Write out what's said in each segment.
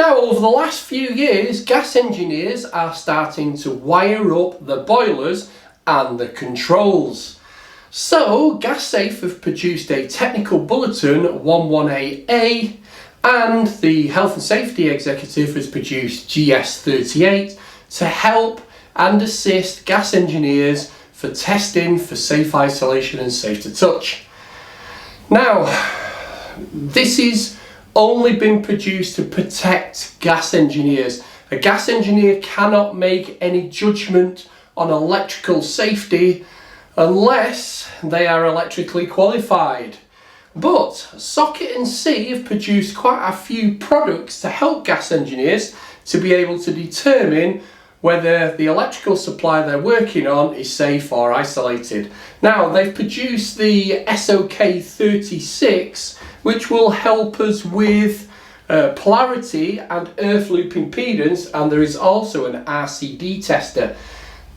Now, over the last few years, gas engineers are starting to wire up the boilers and the controls. So, GasSafe have produced a technical bulletin 118A, and the Health and Safety Executive has produced GS38 to help and assist gas engineers for testing for safe isolation and safe to touch. Now, this is only been produced to protect gas engineers. A gas engineer cannot make any judgment on electrical safety unless they are electrically qualified. But Socket and See have produced quite a few products to help gas engineers to be able to determine whether the electrical supply they're working on is safe or isolated. Now, they've produced the SOK36, which will help us with polarity and earth loop impedance, and there is also an RCD tester,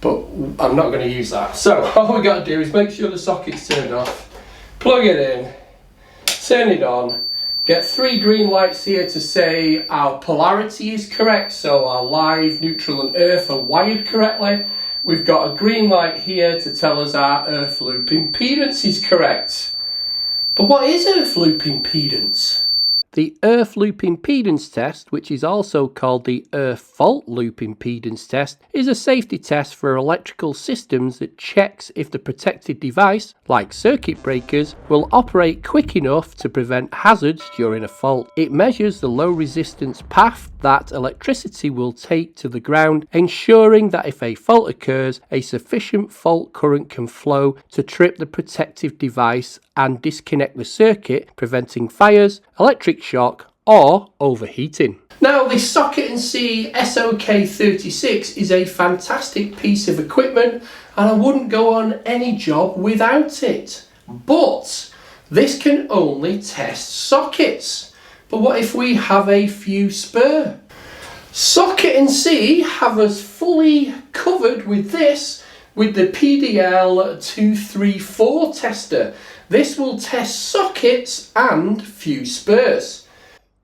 but I'm not going to use that. So all we got to do is make sure the socket's turned off, plug it in, turn it on, get 3 green lights here to say our polarity is correct, so our live, neutral and earth are wired correctly. We've got a green light here to tell us our earth loop impedance is correct. But what is earth loop impedance? The earth loop impedance test, which is also called the earth fault loop impedance test, is a safety test for electrical systems that checks if the protected device, like circuit breakers, will operate quick enough to prevent hazards during a fault. It measures the low resistance path that electricity will take to the ground, ensuring that if a fault occurs, a sufficient fault current can flow to trip the protective device and disconnect the circuit, preventing fires, electric shock or overheating. Now, the Socket and See SOK36 is a fantastic piece of equipment and I wouldn't go on any job without it. But this can only test sockets. But what if we have a few spare? Socket and See have us fully covered with this, with the PDL234 tester. This will test sockets and fuse spurs.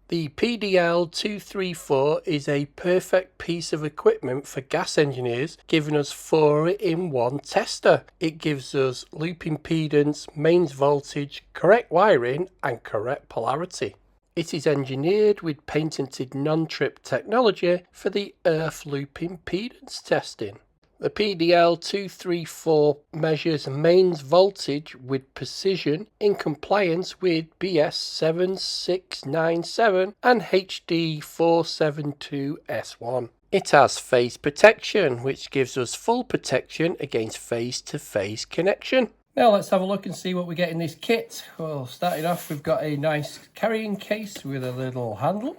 The PDL234 is a perfect piece of equipment for gas engineers, giving us 4-in-1 tester. It gives us loop impedance, mains voltage, correct wiring and correct polarity. It is engineered with patented non-trip technology for the earth loop impedance testing. The PDL234 measures mains voltage with precision in compliance with BS 7697 and HD 472S1. It has phase protection, which gives us full protection against phase-to-phase connection. Now let's have a look and see what we get in this kit. Well, starting off, we've got a nice carrying case with a little handle.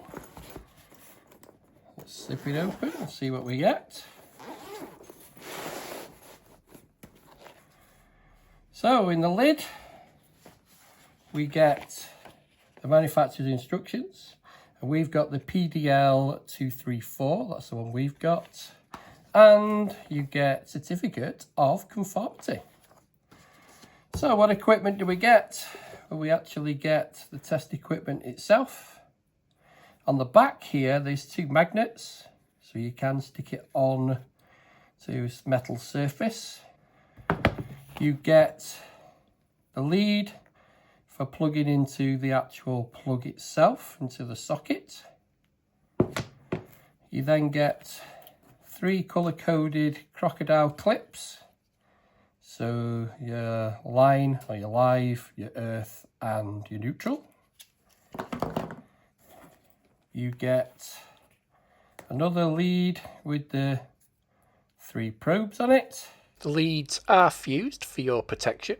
Let's slip it open and see what we get. So in the lid, we get the manufacturer's instructions, and we've got the PDL234, that's the one we've got, and you get certificate of conformity. So what equipment do we get? Well, we actually get the test equipment itself. On the back here, there's 2 magnets, so you can stick it on to a metal surface. You get the lead for plugging into the actual plug itself, into the socket. You then get 3 colour-coded crocodile clips. So your line, or your live, your earth and your neutral. You get another lead with the 3 probes on it. The leads are fused for your protection.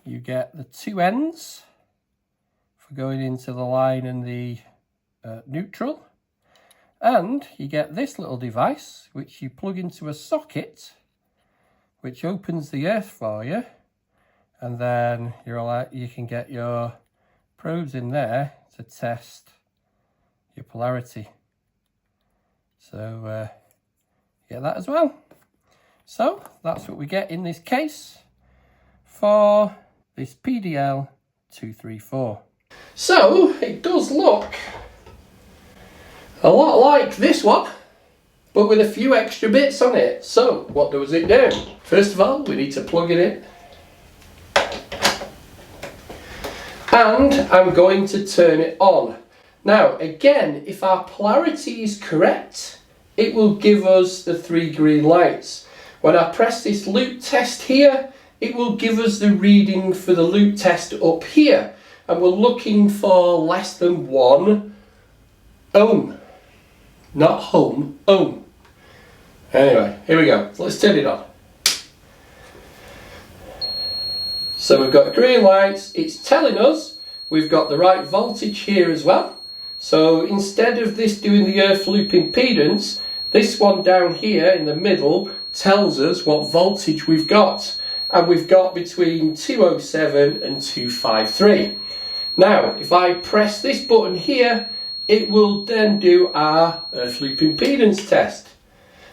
You get the 2 ends for going into the line and the neutral. And you get this little device which you plug into a socket, which opens the earth for you, and then you can get your probes in there to test your polarity. So get that as well. So that's what we get in this case for this PDL234. So it does look A lot like this one, but with a few extra bits on it. So what does it do? First of all, we need to plug it in. And I'm going to turn it on. Now again, if our polarity is correct, it will give us the 3 green lights. When I press this loop test here, it will give us the reading for the loop test up here. And we're looking for less than 1 ohm. Not home, ohm. Anyway, here we go. Let's turn it on. So we've got green lights. It's telling us we've got the right voltage here as well. So instead of this doing the earth loop impedance, this one down here in the middle tells us what voltage we've got. And we've got between 207 and 253. Now, if I press this button here, it will then do our earth loop impedance test.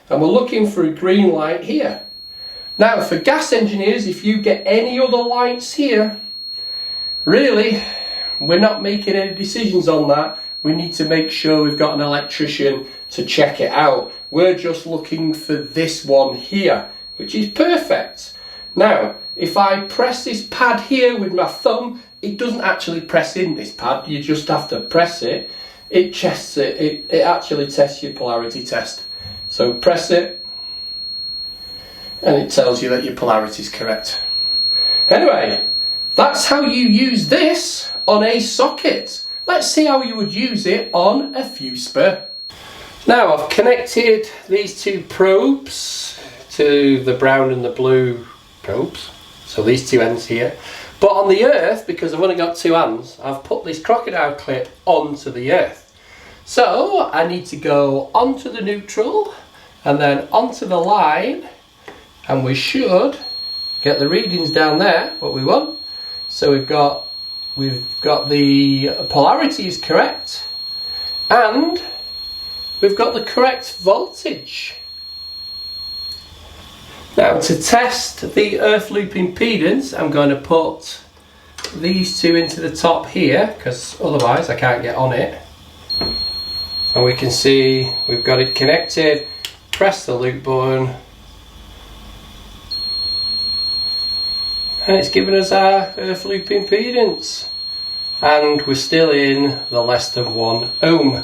And we're looking for a green light here. Now, for gas engineers, if you get any other lights here, really, we're not making any decisions on that. We need to make sure we've got an electrician to check it out. We're just looking for this one here, which is perfect. Now, if I press this pad here with my thumb, it doesn't actually press in this pad, you just have to press it. It tests it, it actually tests your polarity test. So press it, and it tells you that your polarity is correct. Anyway, that's how you use this on a socket. Let's see how you would use it on a fuse spur. Now I've connected these 2 probes to the brown and the blue probes, so these 2 ends here. But on the earth, because I've only got 2 hands, I've put this crocodile clip onto the earth. So I need to go onto the neutral and then onto the line, and we should get the readings down there, what we want. So we've got the polarity is correct, and we've got the correct voltage. Now to test the earth loop impedance, I'm going to put these 2 into the top here, because otherwise I can't get on it. And we can see we've got it connected. Press the loop button, and it's given us our earth loop impedance, and we're still in the less than 1 ohm.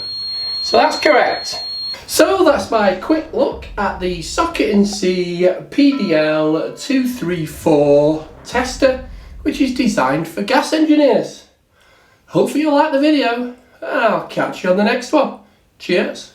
So that's correct. So that's my quick look at the Socket and See PDL234 tester, which is designed for gas engineers. Hopefully you'll like the video, and I'll catch you on the next one. Cheers.